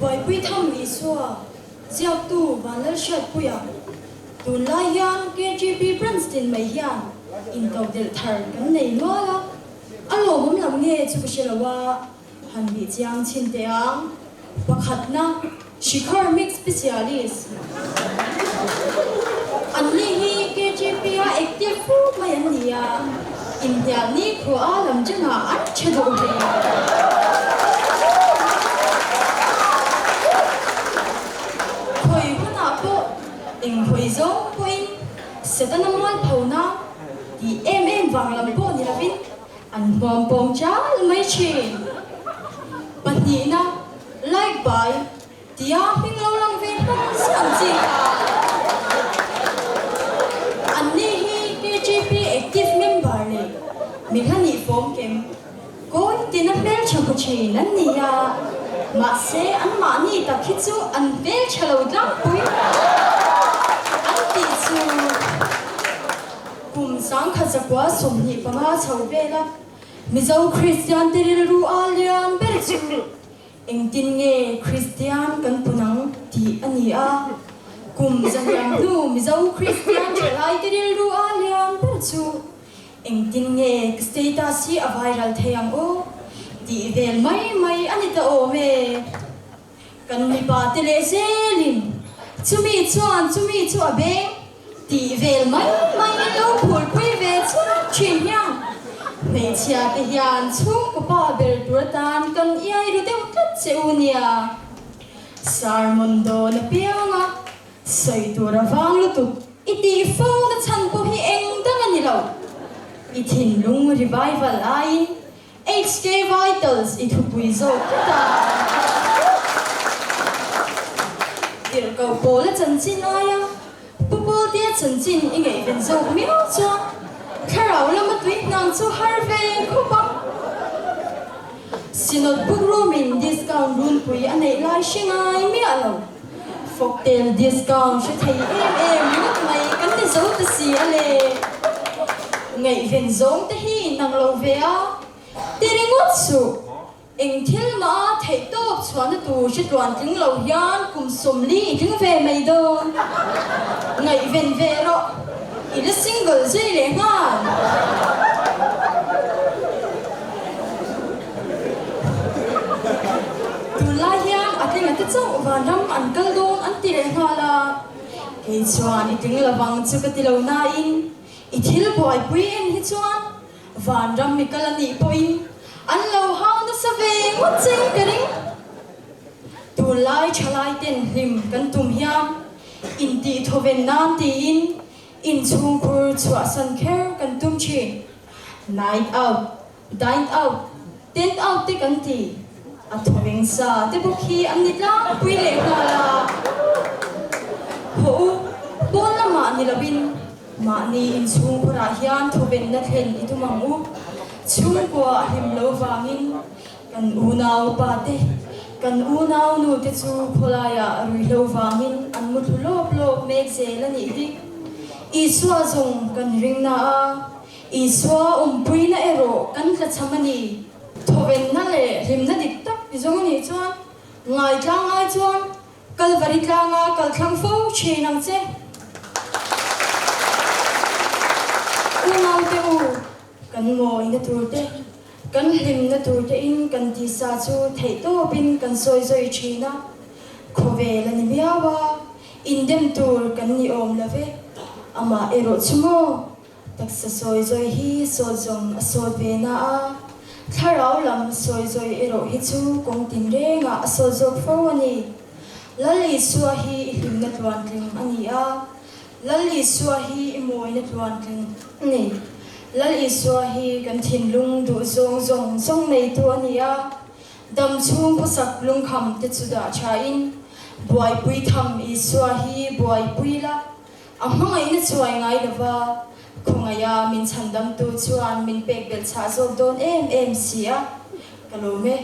Boy pui tham iswa ziak tu vanal shat puya tun la hian KGP Princeton mai hian in kau del thar kan nei noala alo mom lam nge chu shelawa han bi chiang chin te ang pakhat na shikhar mix specialist anni hi KGP a active fu mai an nia India ni ko alam jana an chedo he Ing hoi zong point seta namal pauna di vang lam po ni lavin an bom bom cha mai chi patni na like by dia hing lo lang ve sang chi an ni hi KGP active member le mi khani form kem ko tin na bel cha ko chi nan ni ya ma se an ma ni ta khichu an bel chalo dang pui kum sang khazakwa somni panga chawbela mizo Christian tiril ru alian berchu engtin nge Christian kan punang ti ania kum zangyam nu mizo Christian chalai tiril ru alian berchu engtin nge status si a viral thayang o ti vel mai anita o me kan mi pa tele selin chumi chu abe ti vel mai lo phul pui ve chu chin yang me chia ke hian chung ko pa bel turatan kan iai ru te tat cheunia sarmon do na pianga sai tura wang lu tu iti fo na chan ko hi eng dang ani lo ithin lung revival ai HK Vitals itu pui zo ta dir ko bola chan chin aya Bubble dia cenjin ingai benzo miao cho karau lama tweet nang cho harve kupa sinot bugrumin discount run pui anei lai shingai mi alo folktale discount she thai minut mai kan te zo ta si ale ngai benzo te hi nang lo ve a tiringot su eng thil ma thei top chuan tu shi tuan tling lo hian kum som li tling ve mai do ngai ven ve ro i le single zai le ngan tu la hian ating ati chau van ram an kal don an ti le hala ke chuan i tling lawang chu ka ti lo na in i thil boy pui en hi chuan van ram mi kal ani poin an lo hau na sa ve ngot ching kering tu lai chalai ten him kan tum hiam in ti thoven nan ti in chung kur chua san kher kan tum chi night out dine out tent out te kan ti a thoveng sa te bukhi an ni tlang pui le la ho bon la ma ni labin ma ni in chung kura hian thoven na thlen itumang u chung kwa him lo wangin kan unau pa te kan unau nu te chu kholaya rui lo wangin an mu thu lop lop mek se la ni dik i swa zong kan ring na a i swa pui na ero kan tla chamani thoven na le rim na dik tak i zong ni chuan ngai chuan kalvari tlanga kal thlang fo che nang che unau te u kan ngoi na tur te kan hlim na tur te in kan ti sa chu thei to pin kan soi zoi china khove la ni biawa in dem tur kan ni om la ve ama ero chumo taksa soi zoi hi so zong so ve na a tharau lam soi zoi ero hi chu kong tin re nga so zo fo ani lali suwa hi hlim na tuan tling ani a lali suwa hi moi na tuan tling ni lal iswa hi kan thin lung du zong nei tu ania dam chung ko sak lung kham te chu da cha in boy pui tham iswa hi boy pui la amang ai na chuai ngai lawa khongaya min chandam tu chuan min pek bel cha zo don em sia kalome